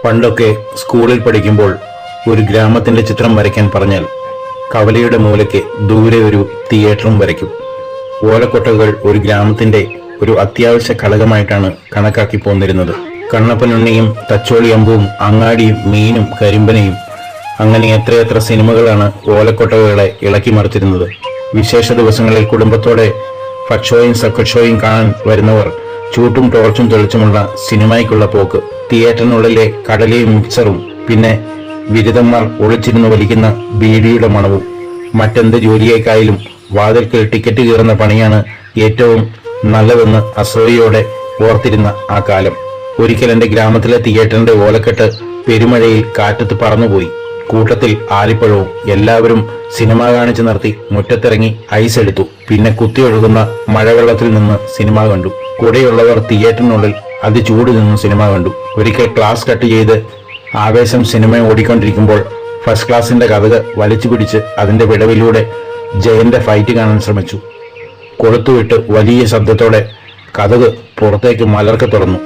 പണ്ടൊക്കെ സ്കൂളിൽ പഠിക്കുമ്പോൾ ഒരു ഗ്രാമത്തിന്റെ ചിത്രം വരയ്ക്കാൻ പറഞ്ഞാൽ കവലയുടെ മൂലയ്ക്ക് ദൂരെ ഒരു തിയേറ്ററും വരയ്ക്കും. ഓലക്കൊട്ടകൾ ഒരു ഗ്രാമത്തിന്റെ ഒരു അത്യാവശ്യ ഘടകമായിട്ടാണ് കണക്കാക്കി പോന്നിരുന്നത്. കണ്ണപ്പനുണ്ണിയും തച്ചോളിയമ്പും അങ്ങാടിയും മീനും കരിമ്പനയും അങ്ങനെ എത്രയെത്ര സിനിമകളാണ് ഓലക്കൊട്ടകളെ ഇളക്കി മറിച്ചിരുന്നത്. വിശേഷ ദിവസങ്ങളിൽ കുടുംബത്തോടെ ഫക്ഷോയും സക്കക്ഷോയും കാണാൻ വരുന്നവർ ചൂട്ടും ടോർച്ചും തെളിച്ചുമുള്ള സിനിമയ്ക്കുള്ള പോക്ക്, തിയേറ്ററിനുള്ളിലെ കടലയും മിക്സറും, പിന്നെ ബിരുദന്മാർ ഒളിച്ചിരുന്ന് വലിക്കുന്ന ബീഡിയുടെ മണവും, മറ്റെന്ത് ജോലിയേക്കായാലും വാതിൽക്കൽ ടിക്കറ്റ് കീറുന്ന പണിയാണ് ഏറ്റവും നല്ലതെന്ന് അസൂയയോടെ ഓർത്തിരുന്ന ആ കാലം. ഒരിക്കൽ എന്റെ ഗ്രാമത്തിലെ തിയേറ്ററിന്റെ ഓലക്കെട്ട് പെരുമഴയിൽ കാറ്റത്ത് പറന്നുപോയി. കൂട്ടത്തിൽ ആലിപ്പഴവും. എല്ലാവരും സിനിമ കാണിച്ചു നിർത്തി മുറ്റത്തിറങ്ങി ഐസ് എടുത്തു. പിന്നെ കുത്തിയൊഴുകുന്ന മഴവെള്ളത്തിൽ നിന്ന് സിനിമ കണ്ടു. കൂടെയുള്ളവർ തിയേറ്ററിനുള്ളിൽ അതിചൂട് നിന്ന് സിനിമ കണ്ടു. ഒരിക്കൽ ക്ലാസ് കട്ട് ചെയ്ത് ആവേശം സിനിമ ഓടിക്കൊണ്ടിരിക്കുമ്പോൾ ഫസ്റ്റ് ക്ലാസിന്റെ കഥക് വലിച്ചു പിടിച്ച് അതിന്റെ വിടവിലൂടെ ജയന്റെ ഫൈറ്റ് കാണാൻ ശ്രമിച്ചു. കൊളുത്തുവിട്ട് വലിയ ശബ്ദത്തോടെ കഥക് പുറത്തേക്ക് മലർക്കെ തുറന്നു.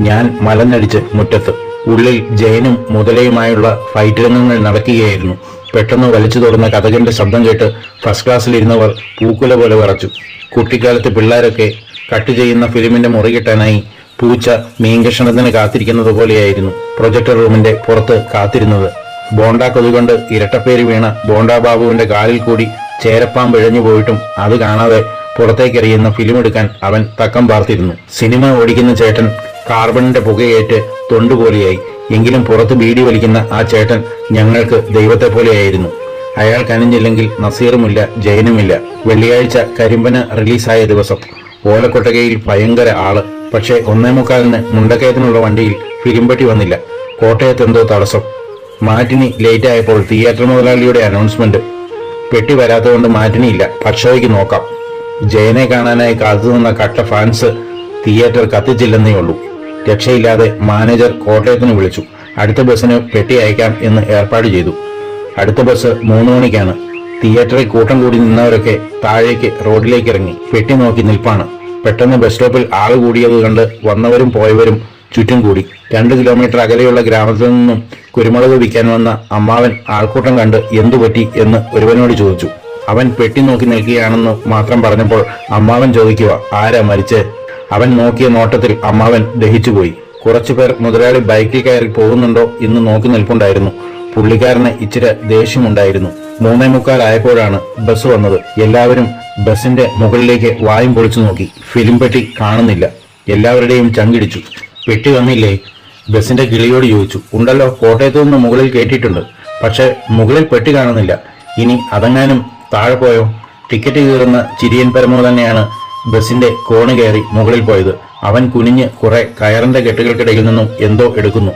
ഞാൻ മലഞ്ഞടിച്ച് മുറ്റത്ത്. ഉള്ളിൽ ജയനും മുതലയുമായുള്ള ഫൈറ്റ് രംഗങ്ങൾ നടക്കുകയായിരുന്നു. പെട്ടെന്ന് വലിച്ചു തുറന്ന കഥകിന്റെ ശബ്ദം കേട്ട് ഫസ്റ്റ് ക്ലാസ്സിലിരുന്നവർ പൂക്കുല പോലെ വിറച്ചു. കുട്ടിക്കാലത്ത് പിള്ളേരൊക്കെ കട്ട് ചെയ്യുന്ന ഫിലിമിന്റെ മുറി കിട്ടാനായി പൂച്ച മീൻകഷണത്തിന് കാത്തിരിക്കുന്നത് പോലെയായിരുന്നു പ്രൊജക്ടർ റൂമിന്റെ പുറത്ത് കാത്തിരുന്നത്. ബോണ്ട കൊതുകൊണ്ട് ഇരട്ടപ്പേര് വീണ ബോണ്ടാ ബാബുവിന്റെ കാലിൽ കൂടി ചേരപ്പാമ്പ് ഇഴഞ്ഞു പോയിട്ടും അത് കാണാതെ പുറത്തേക്കെറിയുന്ന ഫിലിം എടുക്കാൻ അവൻ തക്കം പാർത്തിരുന്നു. സിനിമ ഓടിക്കുന്ന ചേട്ടൻ കാർബണിന്റെ പുകയേറ്റ് തൊണ്ടുപോലെയായി. എങ്കിലും പുറത്ത് ബീഡി വലിക്കുന്ന ആ ചേട്ടൻ ഞങ്ങൾക്ക് ദൈവത്തെ പോലെയായിരുന്നു. അയാൾ കനിഞ്ഞില്ലെങ്കിൽ നസീറുമില്ല, ജയനുമില്ല. വെള്ളിയാഴ്ച കരിമ്പന റിലീസായ ദിവസം ഓലക്കൊട്ടകയിൽ ഭയങ്കര ആള്. പക്ഷെ 1:45 മുണ്ടക്കയത്തിനുള്ള വണ്ടിയിൽ ഫിലിംപെട്ടി വന്നില്ല. കോട്ടയത്ത് എന്തോ തടസ്സം. മാറ്റിനി ലേറ്റ് ആയപ്പോൾ തിയേറ്റർ മുതലാളിയുടെ അനൗൺസ്മെന്റ്, പെട്ടി വരാത്തതുകൊണ്ട് മാറ്റിനിയില്ല, പക്ഷോയ്ക്ക് നോക്കാം. ജയനെ കാണാനായി കാത്തുനിന്ന കട്ട ഫാൻസ് തിയേറ്റർ കത്തിച്ചില്ലെന്നേ ഉള്ളൂ. രക്ഷയില്ലാതെ മാനേജർ കോട്ടയത്തിന് വിളിച്ചു. അടുത്ത ബസ്സിന് പെട്ടി അയക്കാം എന്ന് ഏർപ്പാട് ചെയ്തു. അടുത്ത ബസ് 3 മണിക്കാണ്. തിയേറ്ററിൽ കൂട്ടം കൂടി നിന്നവരൊക്കെ താഴേക്ക് റോഡിലേക്ക് ഇറങ്ങി. പെട്ടി നോക്കി നിൽപ്പാണ്. പെട്ടെന്ന് ബസ് സ്റ്റോപ്പിൽ ആള് കൂടിയത് കണ്ട് വന്നവരും പോയവരും ചുറ്റും കൂടി. 2 കിലോമീറ്റർ അകലെയുള്ള ഗ്രാമത്തിൽ നിന്നും കുരുമുളക് വിൽക്കാൻ വന്ന അമ്മാവൻ ആൾക്കൂട്ടം കണ്ട് എന്തുപറ്റി എന്ന് ഒരുവനോട് ചോദിച്ചു. അവൻ പെട്ടി നോക്കി നിൽക്കുകയാണെന്ന് മാത്രം പറഞ്ഞപ്പോൾ അമ്മാവൻ ചോദിക്കുക, ആരാ മരിച്ചേ? അവൻ നോക്കിയ നോട്ടത്തിൽ അമ്മാവൻ ദഹിച്ചുപോയി. കുറച്ചുപേർ മുതലാളി ബൈക്കിൽ കയറി പോകുന്നുണ്ടോ എന്ന് നോക്കി നിൽപ്പുണ്ടായിരുന്നു. പുള്ളിക്കാരന് ഇച്ചിരി ദേഷ്യമുണ്ടായിരുന്നു. 3:45 ആയപ്പോഴാണ് ബസ് വന്നത്. എല്ലാവരും ബസിന്റെ മുകളിലേക്ക് വായും പൊളിച്ചു നോക്കി. ഫിലിം പെട്ടി കാണുന്നില്ല. എല്ലാവരുടെയും ചങ്കിടിച്ചു. പെട്ടി വന്നില്ലേ? ബസിന്റെ കിളിയോട് ചോദിച്ചു. ഉണ്ടല്ലോ, കോട്ടയത്തു നിന്ന് മുകളിൽ കേട്ടിട്ടുണ്ട്. പക്ഷെ മുകളിൽ പെട്ടി കാണുന്നില്ല. ഇനി അതെങ്ങാനും താഴെ പോയോ? ടിക്കറ്റ് കീറുന്ന ചിരിയൻ പരമോ തന്നെയാണ് ബസിന്റെ കോണ് കയറി മുകളിൽ പോയത്. അവൻ കുനിഞ്ഞ് കുറെ കയറിന്റെ കെട്ടുകൾക്കിടയിൽ നിന്നും എന്തോ എടുക്കുന്നു.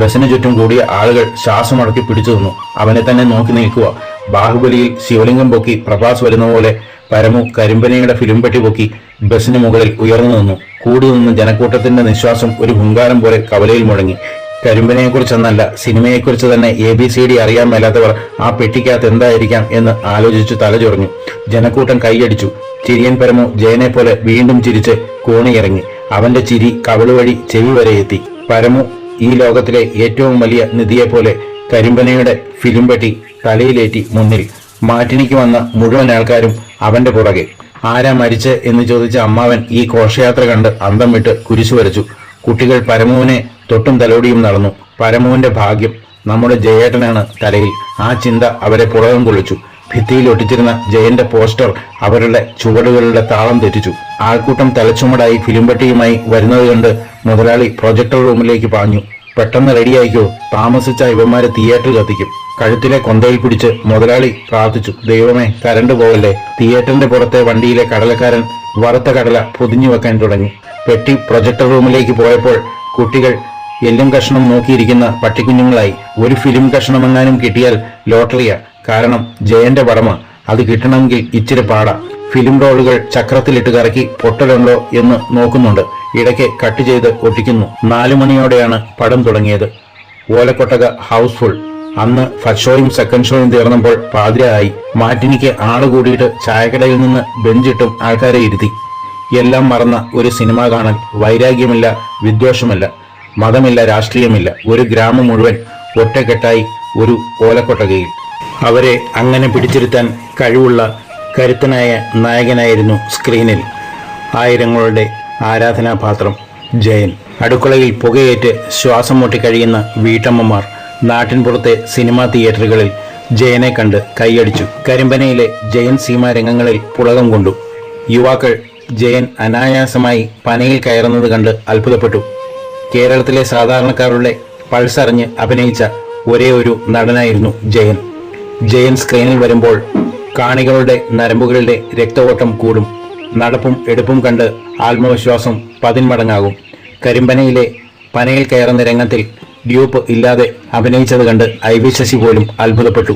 ബസിന് ചുറ്റും കൂടിയ ആളുകൾ ശ്വാസമടക്കി പിടിച്ചു നിന്നു. അവനെ തന്നെ നോക്കി നിൽക്കുക. ബാഹുബലിയിൽ ശിവലിംഗം പൊക്കി പ്രഭാസ് വരുന്ന പോലെ പരമു കരിമ്പനയുടെ ഫിലിം പെട്ടി പൊക്കി ബസിന് മുകളിൽ ഉയർന്നു നിന്നു. കൂടി നിന്ന് ജനക്കൂട്ടത്തിന്റെ നിശ്വാസം ഒരു ഹുങ്കാരം പോലെ കവലയിൽ മുഴങ്ങി. കരിമ്പനയെക്കുറിച്ചെന്നല്ല, സിനിമയെക്കുറിച്ച് തന്നെ ABCD അറിയാൻ മേലാത്തവർ ആ പെട്ടിക്കകത്ത് എന്തായിരിക്കാം എന്ന് ആലോചിച്ചു തലചൊറിഞ്ഞു. ജനക്കൂട്ടം കൈയടിച്ചു. ചിരിയൻ പരമു ജയനെ പോലെ വീണ്ടും ചിരിച്ച് കോണിയിറങ്ങി. അവന്റെ ചിരി കവിളുവഴി ചെവി വരെ എത്തി. പരമു ഈ ലോകത്തിലെ ഏറ്റവും വലിയ നിധിയെപ്പോലെ കരിമ്പനയുടെ ഫിലിം പെട്ടി തലയിലേറ്റി മുന്നിൽ. മാറ്റിനിക്ക് വന്ന മുഴുവൻ ആൾക്കാരും അവന്റെ പുറകെ. ആരാ മരിച്ച് എന്ന് ചോദിച്ച അമ്മാവൻ ഈ ഘോഷയാത്ര കണ്ട് അന്തം വിട്ട് കുരിശു വരച്ചു. കുട്ടികൾ പരമുവിനെ തൊട്ടും തലോടിയും നടന്നു. പരമുവിന്റെ ഭാഗ്യം, നമ്മുടെ ജയേട്ടനാണ് തലയിൽ. ആ ചിന്ത അവരെ പുറകം കൊള്ളിച്ചു. ഭിത്തിയിൽ ഒട്ടിച്ചിരുന്ന ജയന്റെ പോസ്റ്റർ അവരുടെ ചുവടുകളുടെ താളം തെറ്റിച്ചു. ആൾക്കൂട്ടം തലച്ചുമടായി ഫിലിം പെട്ടിയുമായി വരുന്നത് കണ്ട് മുതലാളി പ്രൊജക്ടർ റൂമിലേക്ക് പാഞ്ഞു. പെട്ടെന്ന് റെഡിയായിക്കോ, താമസിച്ച ഇവന്മാരെ തിയേറ്റർ കത്തിക്കും. കഴുത്തിലെ കൊന്തയിൽ പിടിച്ച് മുതലാളി പ്രാർത്ഥിച്ചു, ദൈവമേ കരണ്ട് പോകല്ലേ. തിയേറ്ററിന്റെ പുറത്തെ വണ്ടിയിലെ കടലക്കാരൻ വറുത്ത കടല പൊതിഞ്ഞു വെക്കാൻ തുടങ്ങി. പെട്ടി പ്രൊജക്ടർ റൂമിലേക്ക് പോയപ്പോൾ കുട്ടികൾ എല്ലും കഷ്ണം നോക്കിയിരിക്കുന്ന പട്ടിക്കുഞ്ഞുങ്ങളായി. ഒരു ഫിലിം കഷ്ണമെങ്ങാനും കിട്ടിയാൽ ലോട്ടറിയാ. കാരണം ജയന്റെ പടമാ. അത് കിട്ടണമെങ്കിൽ ഇച്ചിരി പാടാ. ഫിലിം റോളുകൾ ചക്രത്തിലിട്ട് കറക്കി പൊട്ടലുണ്ടോ എന്ന് നോക്കുന്നുണ്ട്. ഇടയ്ക്ക് കട്ട് ചെയ്ത് ഒട്ടിക്കുന്നു. 4 മണിയോടെയാണ് പടം തുടങ്ങിയത്. ഓലക്കൊട്ടക ഹൗസ്ഫുൾ. അന്ന് ഫസ്റ്റ് ഷോയും സെക്കൻഡ് ഷോയും തീർന്നപ്പോൾ പാതിരായി. മാറ്റിനിക്ക് ആള് കൂടിയിട്ട് ചായക്കടയിൽ നിന്ന് ബെഞ്ചിട്ടും ആൾക്കാരെ ഇരുത്തി. എല്ലാം മറന്ന ഒരു സിനിമ കാണൽ. വൈരാഗ്യമില്ല, വിദ്വേഷമല്ല. മതമില്ല, രാഷ്ട്രീയമില്ല. ഒരു ഗ്രാമം മുഴുവൻ ഒറ്റക്കെട്ടായി ഒരു ഓലക്കൊട്ടകയിൽ. അവരെ അങ്ങനെ പിടിച്ചിരുത്താൻ കഴിവുള്ള കരുത്തനായ നായകനായിരുന്നു സ്ക്രീനിൽ. ആയിരങ്ങളുടെ ആരാധനാപാത്രം ജയൻ. അടുക്കളയിൽ പുകയേറ്റ് ശ്വാസം മുട്ടിക്കഴിയുന്ന വീട്ടമ്മമാർ നാട്ടിൻപുറത്തെ സിനിമാ തിയേറ്ററുകളിൽ ജയനെ കണ്ട് കൈയടിച്ചു. കരിമ്പനയിലെ ജയൻ സീമാ രംഗങ്ങളിൽ പുളകം കൊണ്ടു. യുവാക്കൾ ജയൻ അനായാസമായി പനയിൽ കയറുന്നത് കണ്ട് അത്ഭുതപ്പെട്ടു. കേരളത്തിലെ സാധാരണക്കാരുടെ പൾസറിഞ്ഞ് അഭിനയിച്ച ഒരേ ഒരു നടനായിരുന്നു ജയൻ. ജയൻ സ്ക്രീനിൽ വരുമ്പോൾ കാണികളുടെ നരമ്പുകളുടെ രക്തഓട്ടം കൂടും. നടപ്പും എടുപ്പും കണ്ട് ആത്മവിശ്വാസം 10 മടങ്ങാകും. കരിമ്പനയിലെ പനയിൽ കയറുന്ന രംഗത്തിൽ ഡ്യൂപ്പ് ഇല്ലാതെ അഭിനയിച്ചത് കണ്ട് IV ശശി പോലും അത്ഭുതപ്പെട്ടു.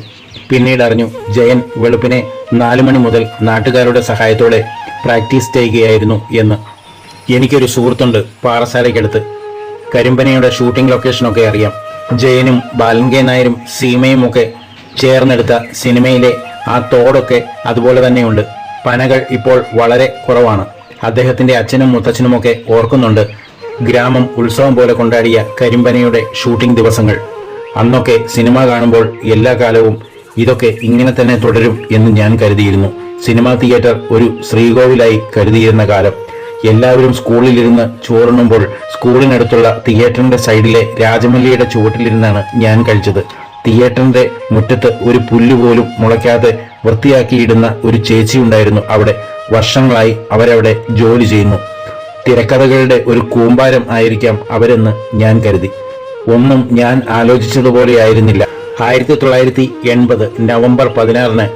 പിന്നീട് അറിഞ്ഞു ജയൻ വെളുപ്പിനെ 4 മണി മുതൽ നാട്ടുകാരുടെ സഹായത്തോടെ പ്രാക്ടീസ് ചെയ്യുകയായിരുന്നു എന്ന്. എനിക്കൊരു സുഹൃത്തുണ്ട് പാറശാലയ്ക്കടുത്ത്. കരിമ്പനയുടെ ഷൂട്ടിംഗ് ലൊക്കേഷനൊക്കെ അറിയാം. ജയനും ബാലൻ കെ നായരും സീമയും ഒക്കെ ചേർന്നെടുത്ത സിനിമയിലെ ആ തോടൊക്കെ അതുപോലെ തന്നെയുണ്ട്. പനകൾ ഇപ്പോൾ വളരെ കുറവാണ്. അദ്ദേഹത്തിന്റെ അച്ഛനും മുത്തച്ഛനുമൊക്കെ ഓർക്കുന്നുണ്ട് ഗ്രാമം ഉത്സവം പോലെ കൊണ്ടാടിയ കരിമ്പനയുടെ ഷൂട്ടിംഗ് ദിവസങ്ങൾ. അന്നൊക്കെ സിനിമ കാണുമ്പോൾ എല്ലാ കാലവും ഇതൊക്കെ ഇങ്ങനെ തന്നെ തുടരും എന്ന് ഞാൻ കരുതിയിരുന്നു. സിനിമാ തിയേറ്റർ ഒരു ശ്രീകോവിലായി കരുതിയിരുന്ന കാലം. എല്ലാവരും സ്കൂളിലിരുന്ന് ചോറുണ്ണുമ്പോൾ സ്കൂളിനടുത്തുള്ള തിയേറ്ററിന്റെ സൈഡിലെ രാജമല്ലിയുടെ ചുവട്ടിലിരുന്നാണ് ഞാൻ കഴിച്ചത്. തിയേറ്ററിന്റെ മുറ്റത്ത് ഒരു പുല്ലുപോലും മുളയ്ക്കാതെ വൃത്തിയാക്കിയിടുന്ന ഒരു ചേച്ചി ഉണ്ടായിരുന്നു അവിടെ. വർഷങ്ങളായി അവരവിടെ ജോലി ചെയ്യുന്നു. തിരക്കഥകളുടെ ഒരു കൂമ്പാരം ആയിരിക്കാം അവരെന്ന് ഞാൻ കരുതി. ഒന്നും ഞാൻ ആലോചിച്ചതുപോലെയായിരുന്നില്ല. 1980 നവംബർ 16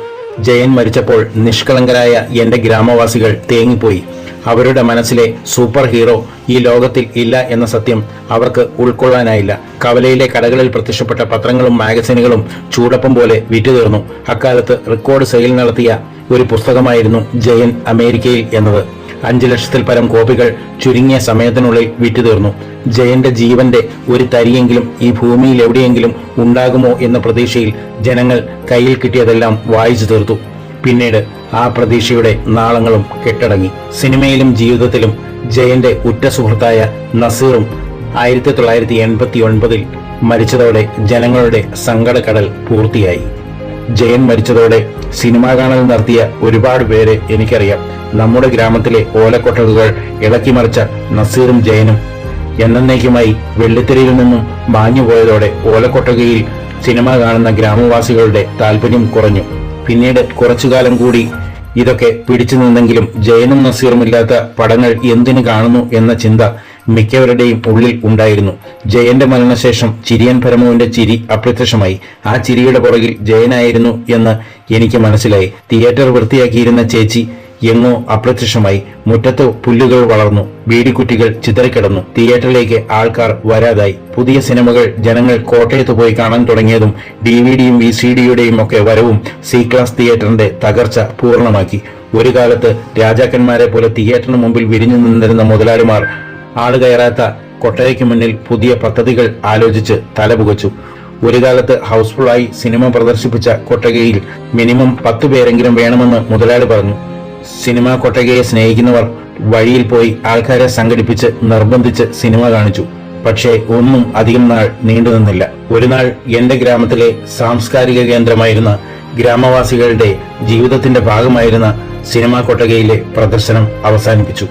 ജയൻ മരിച്ചപ്പോൾ നിഷ്കളങ്കരായ എന്റെ ഗ്രാമവാസികൾ തേങ്ങിപ്പോയി. അവരുടെ മനസ്സിലെ സൂപ്പർ ഹീറോ ഈ ലോകത്തിൽ ഇല്ല എന്ന സത്യം അവർക്ക് ഉൾക്കൊള്ളാനായില്ല. കവലയിലെ കടകളിൽ പ്രത്യക്ഷപ്പെട്ട പത്രങ്ങളും മാഗസിനുകളും ചൂടപ്പം പോലെ വിറ്റുതീർന്നു. അക്കാലത്ത് റെക്കോർഡ് സെയിൽ നടത്തിയ ഒരു പുസ്തകമായിരുന്നു ജയൻ അമേരിക്കയിൽ എന്നത്. 5 ലക്ഷത്തിൽ പരം കോപ്പികൾ ചുരുങ്ങിയ സമയത്തിനുള്ളിൽ വിറ്റുതീർന്നു. ജയന്റെ ജീവന്റെ ഒരു തരിയെങ്കിലും ഈ ഭൂമിയിൽ എവിടെയെങ്കിലും ഉണ്ടാകുമോ എന്ന പ്രതീക്ഷയിൽ ജനങ്ങൾ കയ്യിൽ കിട്ടിയതെല്ലാം വായിച്ചു തീർത്തു. പിന്നീട് ആ പ്രതീക്ഷയുടെ നാളങ്ങളും കെട്ടടങ്ങി. സിനിമയിലും ജീവിതത്തിലും ജയന്റെ ഉറ്റ സുഹൃത്തായ നസീറും 1989 മരിച്ചതോടെ ജനങ്ങളുടെ സങ്കടക്കടൽ പൂർത്തിയായി. ജയൻ മരിച്ചതോടെ സിനിമാ കാണൽ നടത്തിയ ഒരുപാട് പേരെ എനിക്കറിയാം. നമ്മുടെ ഗ്രാമത്തിലെ ഓലക്കൊട്ടകകൾ ഇളക്കിമറിച്ച നസീറും ജയനും എന്നേക്കുമായി വെള്ളിത്തിരയിൽ നിന്നും മാഞ്ഞുപോയതോടെ ഓലക്കൊട്ടകയിൽ സിനിമ കാണുന്ന ഗ്രാമവാസികളുടെ താല്പര്യം കുറഞ്ഞു. പിന്നീട് കുറച്ചുകാലം കൂടി ഇതൊക്കെ പിടിച്ചു നിന്നെങ്കിലും ജയനും നസീറും ഇല്ലാത്ത പടങ്ങൾ എന്തിനു കാണുന്നു എന്ന ചിന്ത മിക്കവരുടെയും ഉള്ളിൽ ഉണ്ടായിരുന്നു. ജയന്റെ മരണശേഷം ചിരിയൻ പരമുവിന്റെ ചിരി അപ്രത്യക്ഷമായി. ആ ചിരിയുടെ പുറകിൽ ജയനായിരുന്നു എന്ന് എനിക്ക് മനസ്സിലായി. തിയേറ്റർ വൃത്തിയാക്കിയിരുന്ന ചേച്ചി എങ്ങോ അപ്രത്യക്ഷമായി. മുറ്റത്ത് പുല്ലുകൾ വളർന്നു. ബീഡിക്കുറ്റികൾ ചിതറിക്കിടന്നു. തിയേറ്ററിലേക്ക് ആൾക്കാർ വരാതായി. പുതിയ സിനിമകൾ ജനങ്ങൾ കോട്ടയത്ത് പോയി കാണാൻ തുടങ്ങിയതും DVD-യും VCD-യുടെയും ഒക്കെ വരവും C ക്ലാസ് തിയേറ്ററിന്റെ തകർച്ച പൂർണ്ണമാക്കി. ഒരു കാലത്ത് രാജാക്കന്മാരെ പോലെ തിയേറ്ററിന് മുമ്പിൽ വിരിഞ്ഞു നിന്നിരുന്ന മുതലാളിമാർ ആളുകയറാത്ത കൊട്ടയ്ക്ക് മുന്നിൽ പുതിയ പദ്ധതികൾ ആലോചിച്ച് തലപുകച്ചു. ഒരു കാലത്ത് ഹൗസ്ഫുള്ളായി സിനിമ പ്രദർശിപ്പിച്ച കൊട്ടകയിൽ മിനിമം 10 പേരെങ്കിലും വേണമെന്ന് മുതലാളി പറഞ്ഞു. സിനിമാ കൊട്ടകയെ സ്നേഹിക്കുന്നവർ വഴിയിൽ പോയി ആൾക്കാരെ സംഘടിപ്പിച്ച് നിർബന്ധിച്ച് സിനിമ കാണിച്ചു. പക്ഷേ ഒന്നും അധികം നാൾ നീണ്ടുനിന്നില്ല. ഒരു നാൾ എന്റെ ഗ്രാമത്തിലെ സാംസ്കാരിക കേന്ദ്രമായിരുന്ന ഗ്രാമവാസികളുടെ ജീവിതത്തിന്റെ ഭാഗമായിരുന്ന സിനിമാ കൊട്ടകയിലെ പ്രദർശനം അവസാനിപ്പിച്ചു.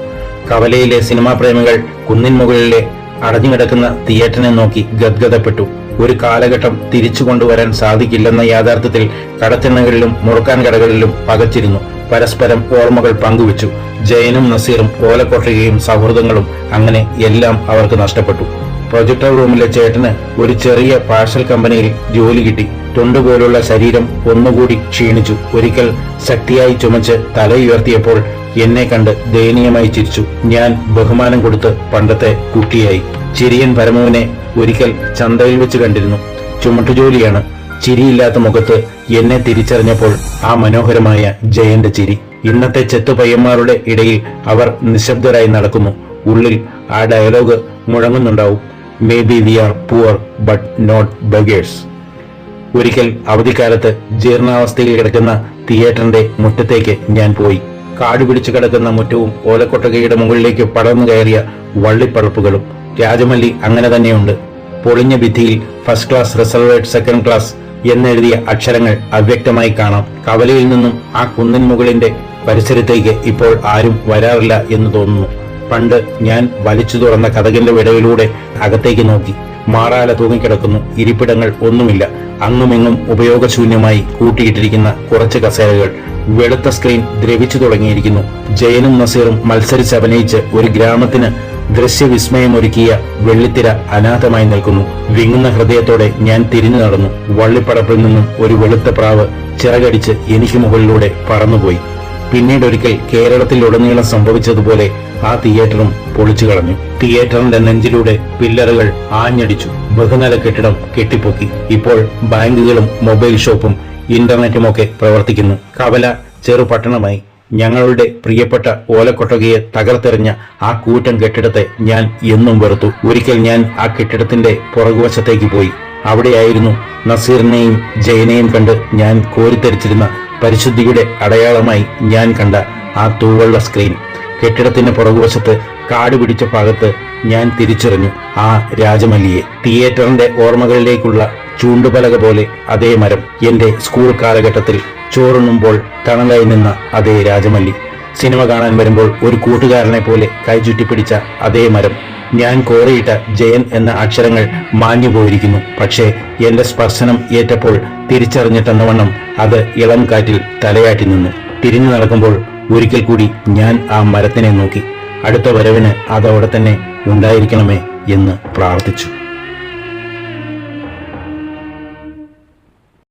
കവലയിലെ സിനിമാ പ്രേമികൾ കുന്നിൻ മുകളിലെ അടഞ്ഞുകിടക്കുന്ന തിയേറ്ററിനെ നോക്കി ഗദ്ഗതപ്പെട്ടു. ഒരു കാലഘട്ടം തിരിച്ചു കൊണ്ടുവരാൻ സാധിക്കില്ലെന്ന യാഥാർത്ഥ്യത്തിൽ കടത്തിണ്ണകളിലും മുറുക്കാൻ കടകളിലും പകച്ചിരുന്നു. പരസ്പരം ഓർമ്മകൾ പങ്കുവച്ചു. ജയനും നസീറും ഓലക്കൊട്ടകയും സൗഹൃദങ്ങളും അങ്ങനെ എല്ലാം അവർക്ക് നഷ്ടപ്പെട്ടു. പ്രൊജക്ടർ റൂമിലെ ചേട്ടന് ഒരു ചെറിയ പാഴ്സൽ കമ്പനിയിൽ ജോലി കിട്ടി. തൊണ്ടുപോലുള്ള ശരീരം ഒന്നുകൂടി ക്ഷീണിച്ചു. ഒരിക്കൽ ശക്തിയായി ചുമച്ച് തലയുയർത്തിയപ്പോൾ എന്നെ കണ്ട് ദയനീയമായി ചിരിച്ചു. ഞാൻ ബഹുമാനം കൊടുത്ത് പണ്ടത്തെ കുട്ടിയായി. ചിരിയൻ പരമുവിനെ ഒരിക്കൽ ചന്തയിൽ വെച്ച് കണ്ടിരുന്നു. ചുമട്ടുജോലിയാണ്. ചിരിയില്ലാത്ത മുഖത്ത് എന്നെ തിരിച്ചറിഞ്ഞപ്പോൾ ആ മനോഹരമായ ജയന്റെ ചിരി. ഇന്നത്തെ ചെത്തുപയ്യന്മാരുടെ ഇടയിൽ അവർ നിശബ്ദരായി നടക്കുന്നു. ഉള്ളിൽ ആ ഡയലോഗ് മുഴങ്ങുന്നുണ്ടാവും. Maybe we are poor but not beggars. ഒരിക്കൽ അവധിക്കാലത്ത് ജീർണാവസ്ഥയിൽ കിടക്കുന്ന തിയേറ്ററിന്റെ മുറ്റത്തേക്ക് ഞാൻ പോയി. കാട് പിടിച്ചു കിടക്കുന്ന മുറ്റവും ഓലക്കൊട്ടകയുടെ മുകളിലേക്ക് പടർന്നു കയറിയ വള്ളിപ്പടർപ്പുകളും രാജമല്ലി അങ്ങനെ തന്നെയുണ്ട്. പൊളിഞ്ഞ ഭിത്തിയിൽ ഫസ്റ്റ് ക്ലാസ് റിസർവേഡ് സെക്കൻഡ് ക്ലാസ് എന്നെഴുതിയ അക്ഷരങ്ങൾ അവ്യക്തമായി കാണാം. കവലയിൽ നിന്നും ആ കുന്നിൻ മുകളിന്റെ പരിസരത്തേക്ക് ഇപ്പോൾ ആരും വരാറില്ല എന്ന് തോന്നുന്നു. പണ്ട് ഞാൻ വലിച്ചു തുറന്ന കതകിന്റെ വിടവിലൂടെ അകത്തേക്ക് നോക്കി. മാറാല തൂങ്ങിക്കിടക്കുന്നു. ഇരിപ്പിടങ്ങൾ ഒന്നുമില്ല. അങ്ങുമിങ്ങും ഉപയോഗശൂന്യമായി കൂട്ടിയിട്ടിരിക്കുന്ന കുറച്ച് കസേരകൾ. വെളുത്ത സ്ക്രീൻ ദ്രവിച്ചു തുടങ്ങിയിരിക്കുന്നു. ജയനും നസീറും മത്സരിച്ചഭിനയിച്ച് ഒരു ഗ്രാമത്തിന് ദൃശ്യവിസ്മയമൊരുക്കിയ വെള്ളിത്തിര അനാഥമായി നിൽക്കുന്നു. വിങ്ങുന്ന ഹൃദയത്തോടെ ഞാൻ തിരിഞ്ഞു നടന്നു. വള്ളിപ്പടപ്പിൽ നിന്നും ഒരു വെളുത്ത പ്രാവ് ചിറകടിച്ച് എനിക്ക് മുകളിലൂടെ പറന്നുപോയി. പിന്നീടൊരിക്കൽ കേരളത്തിലുടനീളം സംഭവിച്ചതുപോലെ ആ തിയേറ്ററും പൊളിച്ചു കളഞ്ഞു. തിയേറ്ററിന്റെ നെഞ്ചിലൂടെ പില്ലറുകൾ ആഞ്ഞടിച്ചു. ബഹുനില കെട്ടിടം കെട്ടിപ്പൊക്കി. ഇപ്പോൾ ബാങ്കുകളും മൊബൈൽ ഷോപ്പും ഇന്റർനെറ്റുമൊക്കെ പ്രവർത്തിക്കുന്നു. കവല ചെറുപട്ടണമായി. ഞങ്ങളുടെ പ്രിയപ്പെട്ട ഓലക്കൊട്ടകയെ തകർത്തെറിഞ്ഞ ആ കൂറ്റൻ കെട്ടിടത്തെ ഞാൻ എന്നും വെറുത്തു. ഒരിക്കൽ ഞാൻ ആ കെട്ടിടത്തിന്റെ പുറകുവശത്തേക്ക് പോയി. അവിടെയായിരുന്നു നസീറിനെയും ജയനെയും കണ്ട് ഞാൻ കോരിത്തെരിച്ചിരുന്ന പരിശുദ്ധിയുടെ അടയാളമായി ഞാൻ കണ്ട ആ തൂവള്ള സ്ക്രീൻ. കെട്ടിടത്തിന്റെ പുറകുവശത്ത് കാട് പിടിച്ച ഭാഗത്ത് ഞാൻ തിരിച്ചറിഞ്ഞു ആ രാജമല്ലിയെ. തിയേറ്ററിന്റെ ഓർമ്മകളിലേക്കുള്ള ചൂണ്ടുപലക പോലെ അതേ മരം. എന്റെ സ്കൂൾ കാലഘട്ടത്തിൽ ചോറുണ്ണുമ്പോൾ തണലായി നിന്ന അതേ രാജമല്ലി. സിനിമ കാണാൻ വരുമ്പോൾ ഒരു കൂട്ടുകാരനെ പോലെ കൈചുറ്റിപ്പിടിച്ച അതേ മരം. ഞാൻ കോറിയിട്ട ജയൻ എന്ന അക്ഷരങ്ങൾ മാഞ്ഞു പോയിരിക്കുന്നു. പക്ഷേ എന്റെ സ്പർശനം ഏറ്റപ്പോൾ തിരിച്ചറിഞ്ഞിട്ടെന്നവണ്ണം അത് ഇളം കാറ്റിൽ തലയാട്ടി നിന്നു. തിരിഞ്ഞു നടക്കുമ്പോൾ ഒരിക്കൽ കൂടി ഞാൻ ആ മരത്തിനെ നോക്കി. അടുത്ത വരവിന് അതവിടെ തന്നെ ഉണ്ടായിരിക്കണമേ എന്ന് പ്രാർത്ഥിച്ചു.